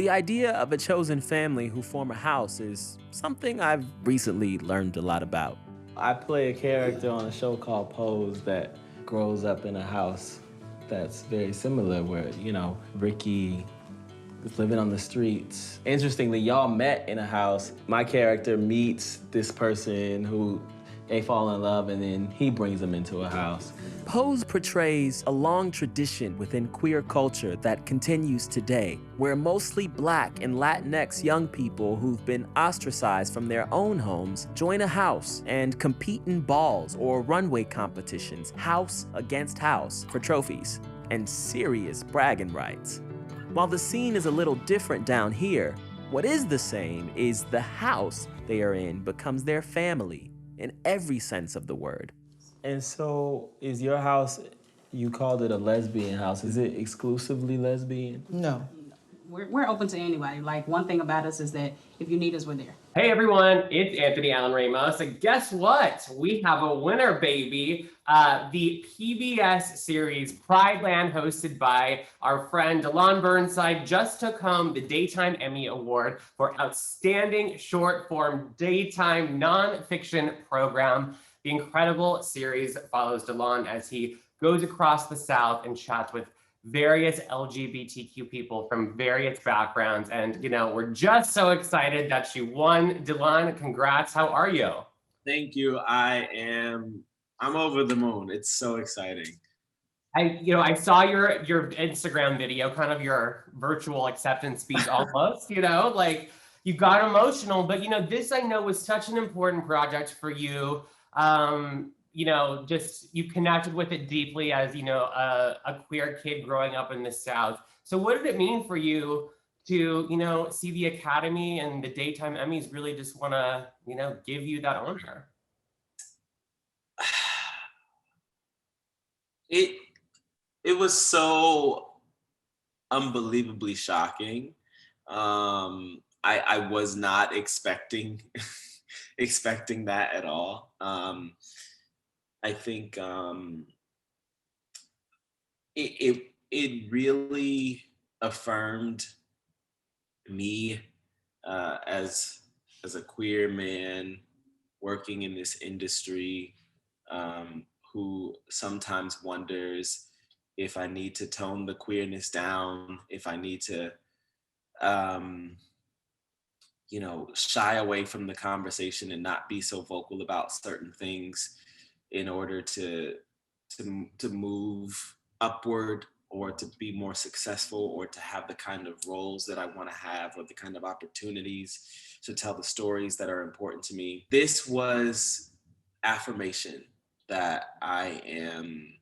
The idea of a chosen family who form a house is something I've recently learned a lot about. I play a character on a show called Pose that grows up in a house that's very similar where, Ricky is living on the streets. Interestingly, y'all met in a house. My character meets this person who they fall in love and then he brings them into a house. Pose portrays a long tradition within queer culture that continues today, where mostly Black and Latinx young people who've been ostracized from their own homes join a house and compete in balls or runway competitions, house against house, for trophies and serious bragging rights. While the scene is a little different down here, what is the same is the house they are in becomes their family in every sense of the word. And so, is your house, you called it a lesbian house, is it exclusively lesbian? No. We're open to anybody. Like, one thing about us is that if you need us, we're there. Hey everyone, it's Anthony Allen Ramos, and guess what? We have a winner, baby. The PBS series Prideland, hosted by our friend Dyllón Burnside, just took home the Daytime Emmy Award for Outstanding Short-Form Daytime Nonfiction Program. The incredible series follows Dyllón as he goes across the South and chats with various LGBTQ people from various backgrounds. And, we're just so excited that she won. Dyllón, congrats. How are you? Thank you. I'm over the moon. It's so exciting. I saw your Instagram video, kind of your virtual acceptance speech almost, like you got emotional, but this I know was such an important project for you. Just you connected with it deeply as, a queer kid growing up in the South. So what did it mean for you to, see the Academy and the Daytime Emmys really just want to, give you that honor? It was so unbelievably shocking. I was not expecting that at all. I think it really affirmed me as a queer man working in this industry, who sometimes wonders if I need to tone the queerness down, if I need to shy away from the conversation and not be so vocal about certain things in order to move upward or to be more successful or to have the kind of roles that I want to have or the kind of opportunities to tell the stories that are important to me. This was affirmation that I am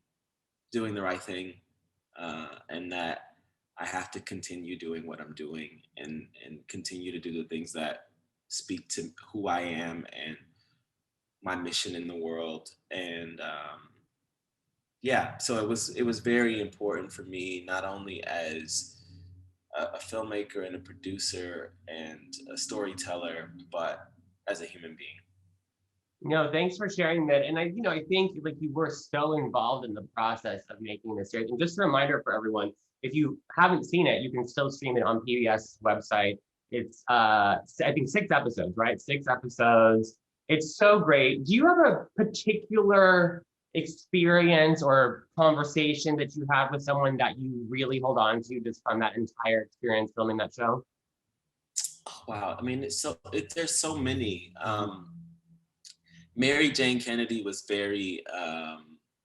doing the right thing, and that I have to continue doing what I'm doing and continue to do the things that speak to who I am and my mission in the world. And so it was very important for me, not only as a filmmaker and a producer and a storyteller, but as a human being. Thanks for sharing that. And I think like you were so involved in the process of making this series. And just a reminder for everyone, if you haven't seen it, you can still stream it on PBS website. It's I think 6 episodes, right? 6 episodes. It's so great. Do you have a particular experience or conversation that you have with someone that you really hold on to just from that entire experience filming that show? Oh, wow. I mean, there's so many. Mary Jane Kennedy was very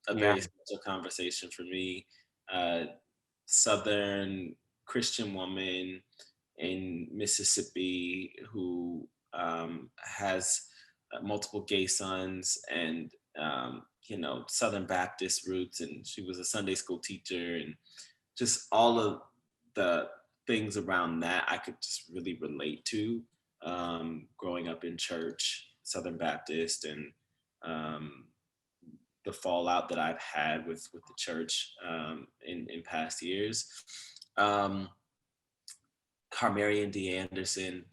special conversation for me. Southern Christian woman in Mississippi who has multiple gay sons and Southern Baptist roots, and she was a Sunday school teacher, and just all of the things around that I could just really relate to, growing up in church, Southern Baptist, and the fallout that I've had with the church in past years. Carmarian D. Anderson,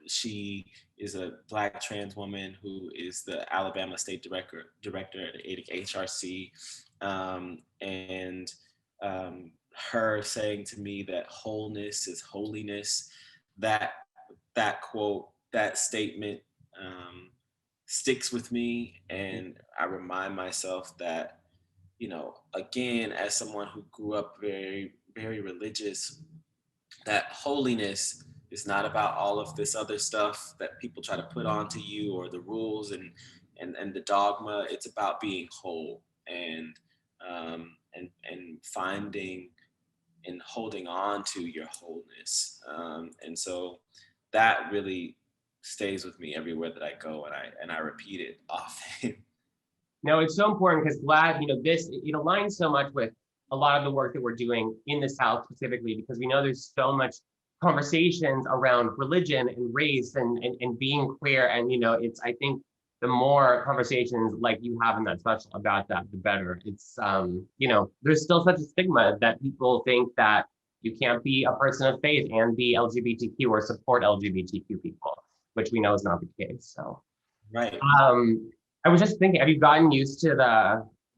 she is a Black trans woman who is the Alabama State Director at HRC, and her saying to me that wholeness is holiness, that quote, that statement sticks with me. And I remind myself that, you know, again, as someone who grew up very, very religious, that holiness is not about all of this other stuff that people try to put onto you, or the rules and the dogma. It's about being whole, and finding and holding on to your wholeness. And so that really stays with me everywhere that I go, and I repeat it often. No, it's so important because GLAAD, this, it aligns so much with a lot of the work that we're doing in the South specifically, because we know there's so much conversations around religion and race and being queer. And, it's, I think the more conversations like you have in that special about that, the better. It's, there's still such a stigma that people think that you can't be a person of faith and be LGBTQ or support LGBTQ people, which we know is not the case. So, Right. I was just thinking, have you gotten used to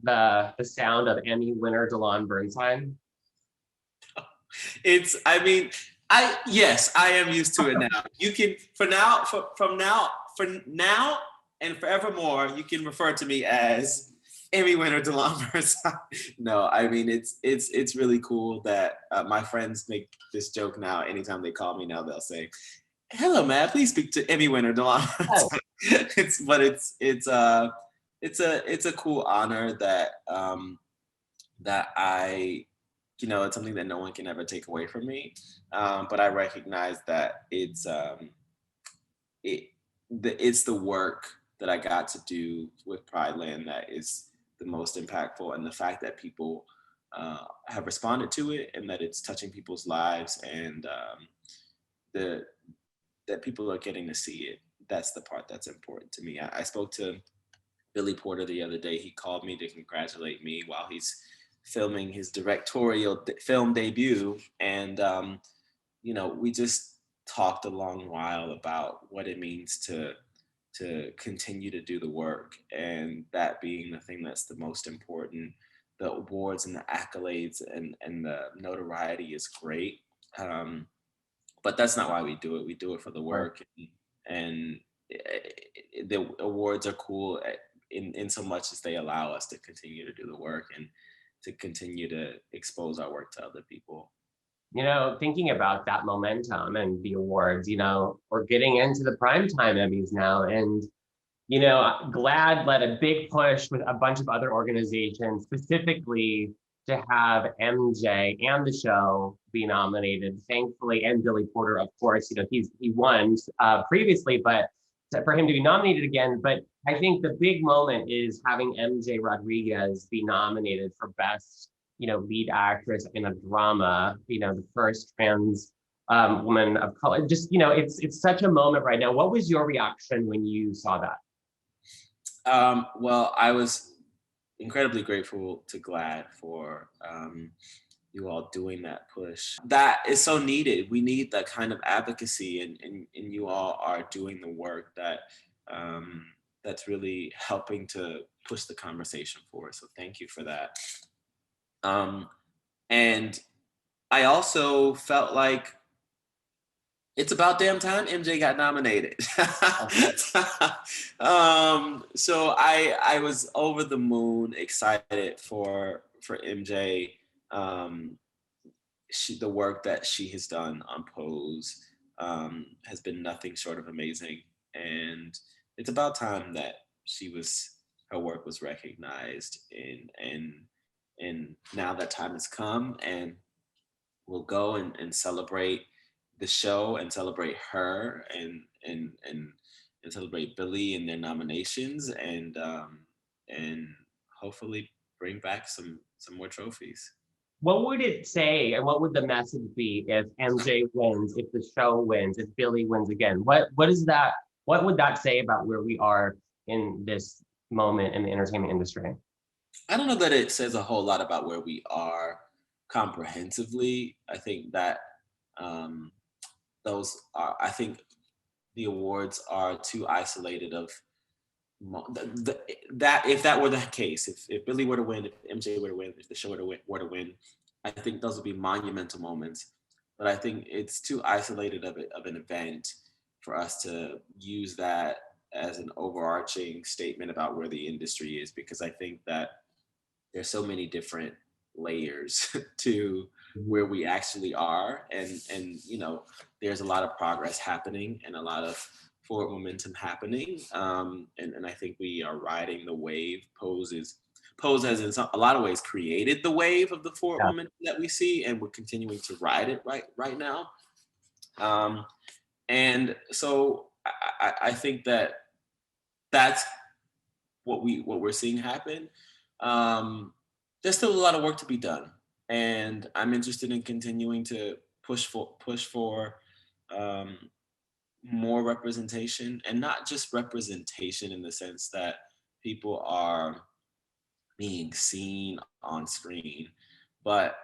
the sound of Emmy winner Dyllón Burnside? Yes, I am used to it now. You can, from now and forevermore, you can refer to me as Emmy winner Dyllón Burnside. No, I mean, it's really cool that my friends make this joke now. Anytime they call me now, they'll say, "Hello, Matt, please speak to Emmy winner Dyllón Burnside." It's a cool honor that that I, it's something that no one can ever take away from me. But I recognize that it's the work that I got to do with Prideland that is the most impactful, and the fact that people have responded to it, and that it's touching people's lives, and that people are getting to see it. That's the part that's important to me. I spoke to Billy Porter the other day. He called me to congratulate me while he's filming his directorial film debut. And, we just talked a long while about what it means to continue to do the work, and that being the thing that's the most important. The awards and the accolades and the notoriety is great. But that's not why we do it. We do it for the work, and the awards are cool in so much as they allow us to continue to do the work and to continue to expose our work to other people. Thinking about that momentum and the awards, we're getting into the Primetime Emmys now, and GLAAD led a big push with a bunch of other organizations, specifically to have MJ and the show be nominated, thankfully, and Billy Porter, of course. He won previously, but for him to be nominated again. But I think the big moment is having MJ Rodriguez be nominated for Best, lead actress in a drama, the first trans woman of color. Just, it's such a moment right now. What was your reaction when you saw that? Well, I was incredibly grateful to GLAAD for you all doing that push. That is so needed. We need that kind of advocacy, and you all are doing the work that that's really helping to push the conversation forward. So thank you for that. And I also felt like it's about damn time MJ got nominated. So I was over the moon excited for MJ. The work that she has done on Pose has been nothing short of amazing, and it's about time that her work was recognized, and now that time has come, and we'll go and celebrate the show and celebrate her and celebrate Billy and their nominations, and hopefully bring back some more trophies. What would it say, and what would the message be if MJ wins, if the show wins, if Billy wins again? What would that say about where we are in this moment in the entertainment industry? I don't know that it says a whole lot about where we are comprehensively. I think that I think the awards are too isolated of that. If that were the case, if Billy were to win, if MJ were to win, if the show were to win, I think those will be monumental moments. But I think it's too isolated of an event for us to use that as an overarching statement about where the industry is, because I think that there's so many different layers to where we actually are, and there's a lot of progress happening and a lot of forward momentum happening, and I think we are riding the wave. Pose has in a lot of ways created the wave of the forward momentum that we see, and we're continuing to ride it right now. And so I think that's what we're seeing happen. There's still a lot of work to be done, and I'm interested in continuing to push for more representation, and not just representation in the sense that people are being seen on screen, but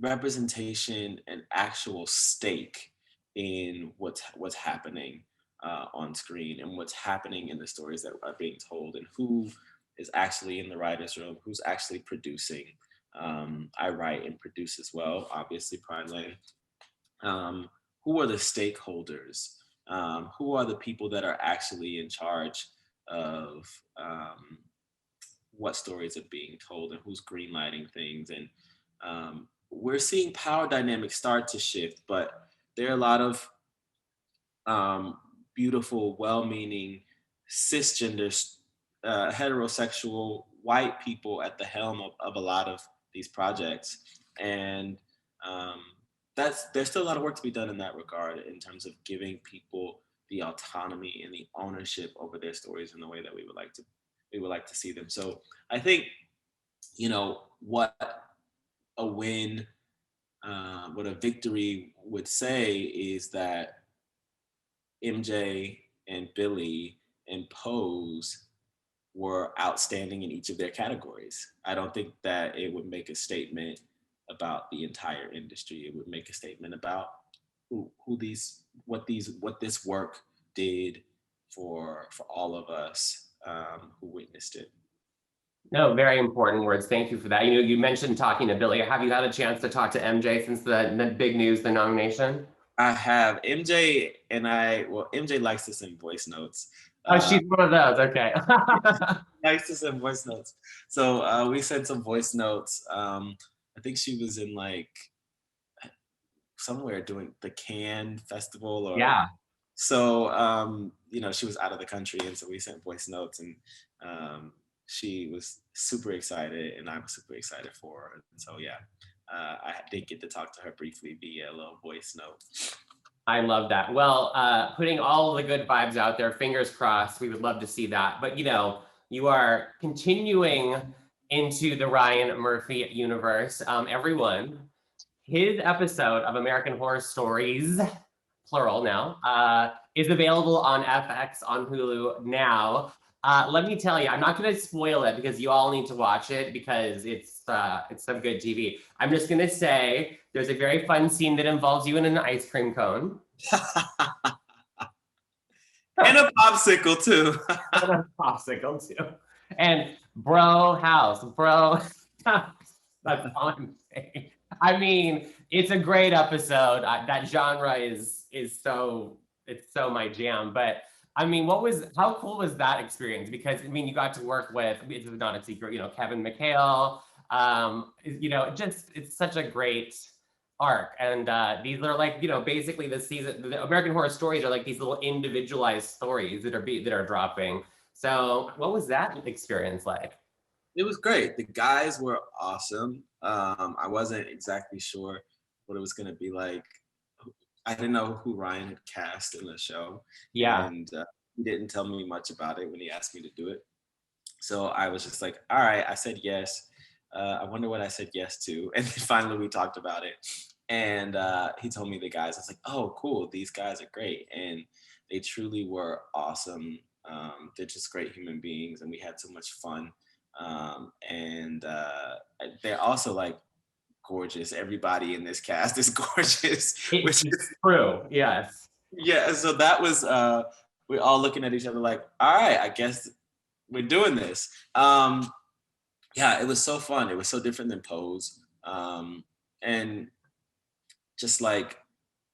representation and actual stake in what's happening on screen, and what's happening in the stories that are being told, and who is actually in the writer's room, who's actually producing. I write and produce as well, obviously, Prideland. Who are the stakeholders? Who are the people that are actually in charge of what stories are being told, and who's greenlighting things? And we're seeing power dynamics start to shift, but there are a lot of beautiful, well-meaning, cisgender, heterosexual white people at the helm of a lot of these projects. And there's still a lot of work to be done in that regard, in terms of giving people the autonomy and the ownership over their stories in the way that we would like to see them. So I think, what a win, what a victory would say is that MJ and Billy and Pose were outstanding in each of their categories. I don't think that it would make a statement about the entire industry. It would make a statement about what this work did for all of us who witnessed it. No, very important words. Thank you for that. You mentioned talking to Billy. Have you had a chance to talk to MJ since the big news, the nomination? I have. MJ likes to send voice notes. Oh, she's one of those. Okay. Likes to send voice notes. So we sent some voice notes. I think she was in somewhere doing the Cannes Festival, or yeah. So she was out of the country, and so we sent voice notes, and she was super excited, and I was super excited for her. And so I did get to talk to her briefly via a little voice note. I love that. Well, putting all the good vibes out there, fingers crossed, we would love to see that. But you are continuing into the Ryan Murphy universe. Everyone, his episode of American Horror Stories, plural now, is available on FX on Hulu now. Let me tell you, I'm not going to spoil it because you all need to watch it, because it's some good TV. I'm just going to say there's a very fun scene that involves you in an ice cream cone. And a popsicle too. And a popsicle too. And bro house, bro. That's all I'm saying. I mean, it's a great episode. That genre is so my jam. But I mean, how cool was that experience? Because I mean, you got to work with, it's not a secret, Kevin McHale. It's such a great arc. And these are basically the American Horror Stories are like these little individualized stories that are dropping. So what was that experience like? It was great. The guys were awesome. I wasn't exactly sure what it was going to be like. I didn't know who Ryan had cast in the show. Yeah. And he didn't tell me much about it when he asked me to do it. So I was just like, all right, I said yes. I wonder what I said yes to. And then finally we talked about it. And he told me the guys. I was like, oh, cool. These guys are great. And they truly were awesome. They're just great human beings. And we had so much fun. And they're also gorgeous. Everybody in this cast is gorgeous. Which is true. Yes. Yeah. So that was, we're all looking at each other like, all right, I guess we're doing this. Yeah, it was so fun. It was so different than Pose. and just like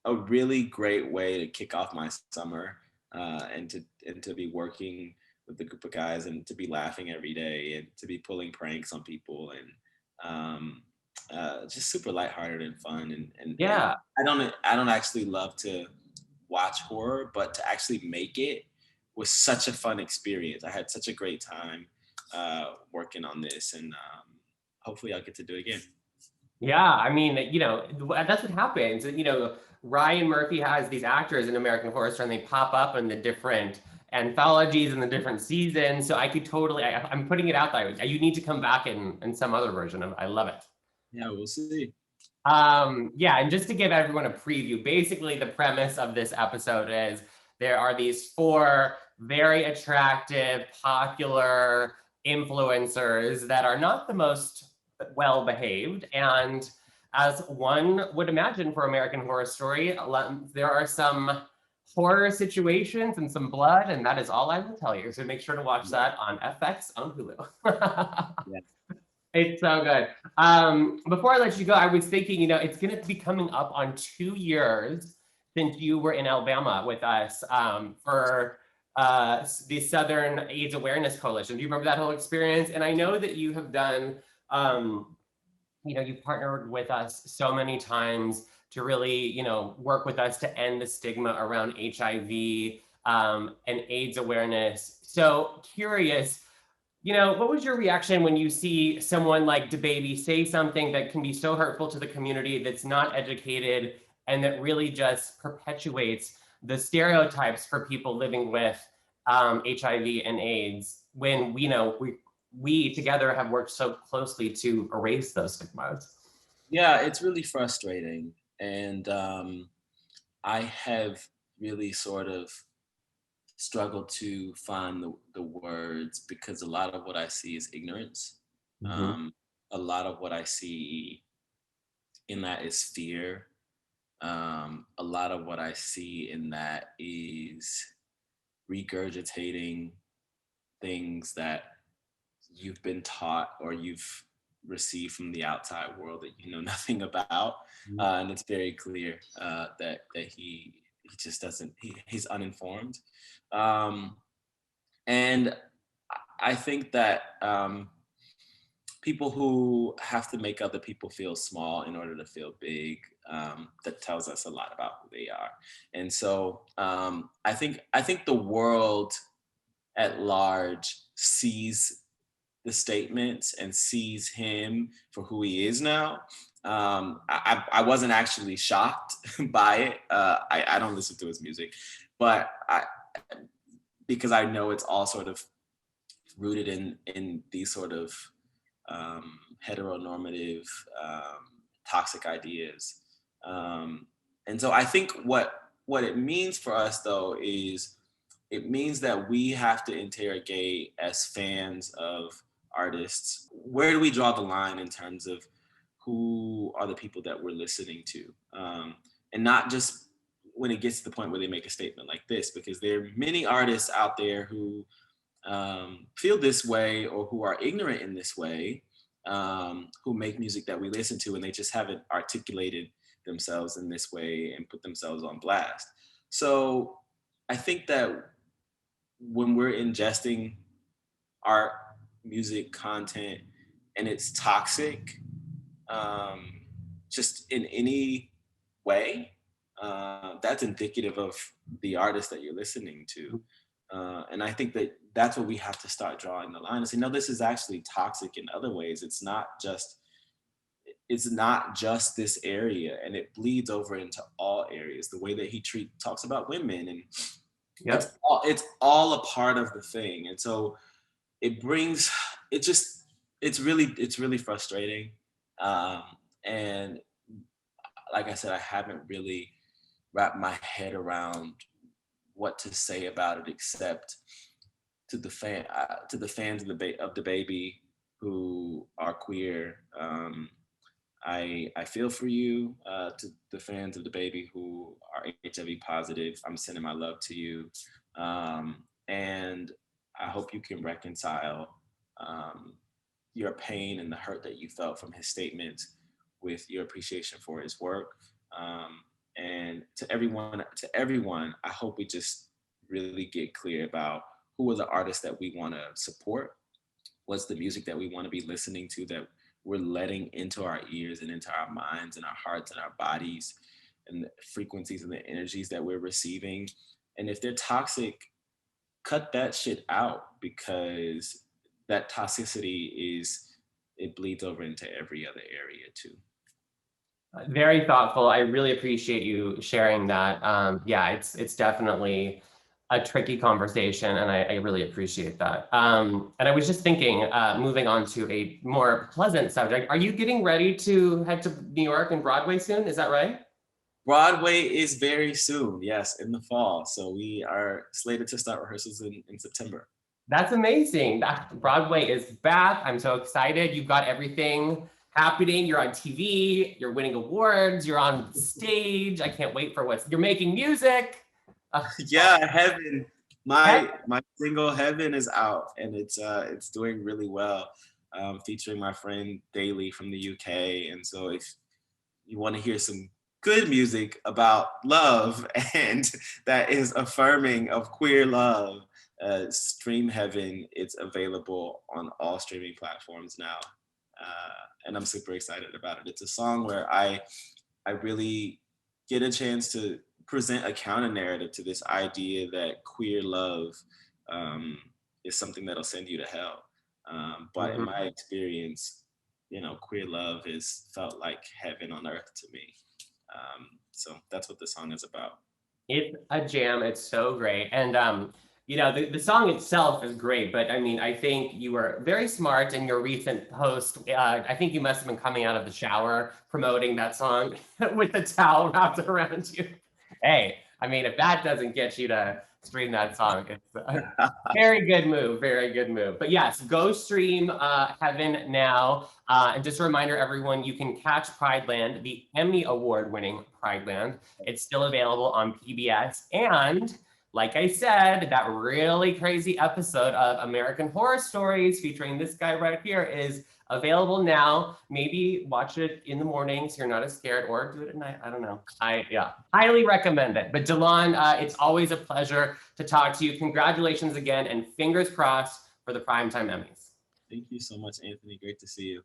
a really great way to kick off my summer, and to be working with a group of guys and to be laughing every day and to be pulling pranks on people, and just super lighthearted and fun. And Yeah. I don't actually love to watch horror, but to actually make it was such a fun experience. I had such a great time working on this, and hopefully I'll get to do it again. Yeah, I mean, that's what happens. Ryan Murphy has these actors in American Horror Story, and they pop up in the different anthologies and the different seasons. So I could totally, I'm putting it out there. You need to come back in some other version of. I love it. Yeah, we'll see. Yeah, and just to give everyone a preview, basically the premise of this episode is there are these four very attractive, popular influencers that are not the most well behaved. And as one would imagine for American Horror Story, there are some horror situations and some blood, and that is all I will tell you. So make sure to watch that on FX on Hulu. Yeah. It's so good. Before I let you go, I was thinking, it's going to be coming up on 2 years since you were in Alabama with us for the Southern AIDS Awareness Coalition. Do you remember that whole experience? And I know that you have done, you've partnered with us so many times to really, work with us to end the stigma around HIV and AIDS awareness. So curious, what was your reaction when you see someone like DaBaby say something that can be so hurtful to the community, that's not educated, and that really just perpetuates the stereotypes for people living with HIV and AIDS, when we together have worked so closely to erase those stigmas? Yeah, it's really frustrating. And I have really sort of struggled to find the words, because a lot of what I see is ignorance. Mhm. Um, a lot of what I see in that is fear. A lot of what I see in that is regurgitating things that you've been taught or you've received from the outside world that you know nothing about, and it's very clear that he just doesn't, he's uninformed, um, and I think that people who have to make other people feel small in order to feel big, that tells us a lot about who they are. And so I think the world at large sees the statements and sees him for who he is now. I wasn't actually shocked by it. I don't listen to his music, but because I know it's all sort of rooted in these sort of heteronormative, toxic ideas. And so I think what it means for us, though, is it means that we have to interrogate, as fans of artists, where do we draw the line in terms of who are the people that we're listening to, and not just when it gets to the point where they make a statement like this, because there are many artists out there who feel this way or who are ignorant in this way, who make music that we listen to, and they just haven't articulated themselves in this way and put themselves on blast. So I think that when we're ingesting art, music, content, and it's toxic, um, just in any way, that's indicative of the artist that you're listening to. And I think that that's what we have to start drawing the line and say, no, this is actually toxic in other ways. It's not just this area, and it bleeds over into all areas. The way that he talks about women, and Yep. it's all a part of the thing. And so it brings it just it's really frustrating. Um, and like I said, I haven't really wrapped my head around what to say about it, except to the fans of DaBaby who are queer. I feel for you. To the fans of DaBaby who are HIV positive, I'm sending my love to you, and I hope you can reconcile your pain and the hurt that you felt from his statements with your appreciation for his work. And to everyone, I hope we just really get clear about who are the artists that we want to support, what's the music that we want to be listening to, that we're letting into our ears and into our minds and our hearts and our bodies, and the frequencies and the energies that we're receiving. And if they're toxic, cut that shit out, because that toxicity it bleeds over into every other area too. Very thoughtful. I really appreciate you sharing that. Yeah, it's definitely a tricky conversation, and I really appreciate that. And I was just thinking, moving on to a more pleasant subject, are you getting ready to head to New York and Broadway soon? Is that right? Broadway is very soon, yes, in the fall. So we are slated to start rehearsals in September. That's amazing. Broadway is back. I'm so excited. You've got everything happening. You're on TV, you're winning awards, you're on stage. I can't wait for you're making music. Yeah, Heaven. My single Heaven is out, and it's doing really well, featuring my friend Daly from the UK. And so if you want to hear some good music about love and that is affirming of queer love, stream Heaven. It's available on all streaming platforms now. And I'm super excited about it. It's a song where I really get a chance to present a counter narrative to this idea that queer love is something that'll send you to hell. But in my experience, queer love has felt like heaven on earth to me. So that's what the song is about. It's a jam. It's so great. And the song itself is great, but I mean, I think you were very smart in your recent post. I think you must have been coming out of the shower promoting that song with the towel wrapped around you. Hey, I mean, if that doesn't get you to stream that song, it's a very good move, very good move. But yes, go stream Heaven now. And just a reminder, everyone, you can catch Prideland, the Emmy Award-winning Prideland. It's still available on PBS. And like I said, that really crazy episode of American Horror Stories featuring this guy right here is available now. Maybe watch it in the morning so you're not as scared, or do it at night. I don't know. Highly recommend it. But Dyllón, it's always a pleasure to talk to you. Congratulations again, and fingers crossed for the Primetime Emmys. Thank you so much, Anthony. Great to see you.